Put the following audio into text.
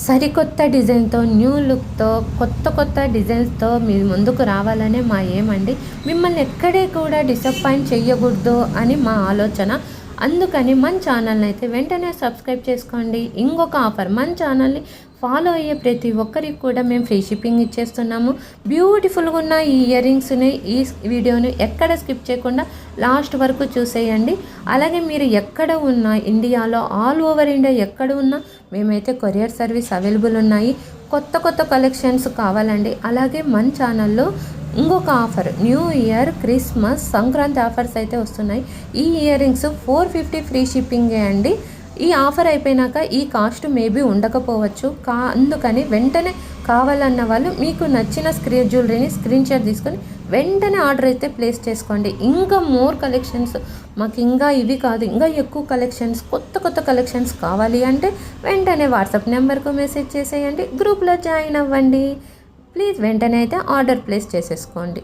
సరికొత్త డిజైన్‌తో, న్యూ లుక్‌తో, కొత్త డిజైన్స్‌తో మీ ముందుకు రావాలనే మా ఎయిమ్ అండి. మిమ్మల్ని ఎక్కడే కూడా డిసప్పాయింట్ చెయ్యకూడదు అని మా ఆలోచన. అందుకని మన ఛానల్‌ని అయితే వెంటనే సబ్స్క్రైబ్ చేసుకోండి. ఇంకొక ఆఫర్, మన ఛానల్‌ని ఫాలో అయ్యే ప్రతి ఒక్కరికి కూడా మేము ఫ్రీ షిప్పింగ్ ఇచ్చేస్తున్నాము. బ్యూటిఫుల్‌గా ఉన్న ఈ ఇయర్ రింగ్స్‌ని, ఈ వీడియోని ఎక్కడ స్కిప్ చేయకుండా లాస్ట్ వరకు చూసేయండి. అలాగే మీరు ఎక్కడ ఉన్నా, ఇండియాలో ఆల్ ఓవర్ ఇండియా ఎక్కడ ఉన్నా మేమైతే కొరియర్ సర్వీస్ అవైలబుల్ ఉన్నాయి. కొత్త కలెక్షన్స్ కావాలండి. అలాగే మన ఛానల్లో ఇంకొక offer, new year, Christmas, Sankranti offers అయితే వస్తున్నాయి. ఈ ఇయర్ రింగ్స్ 450 ఫ్రీ షిప్పింగే అండి. ఈ ఆఫర్ అయిపోయినాక ఈ కాస్ట్ మేబీ ఉండకపోవచ్చు. అందుకని వెంటనే కావాలన్న వాళ్ళు మీకు నచ్చిన జ్యువెలరీని స్క్రీన్ షాట్ తీసుకొని వెంటనే ఆర్డర్ అయితే ప్లేస్ చేసుకోండి. ఇంకా మోర్ కలెక్షన్స్, మాకు ఇంకా ఇవి కాదు, ఇంకా ఎక్కువ కలెక్షన్స్, కొత్త కలెక్షన్స్ కావాలి అంటే వెంటనే వాట్సాప్ నెంబర్కు మెసేజ్ చేసేయండి, గ్రూప్లో జాయిన్ అవ్వండి. ప్లీజ్ వెంటనే అయితే ఆర్డర్ ప్లేస్ చేసేసుకోండి.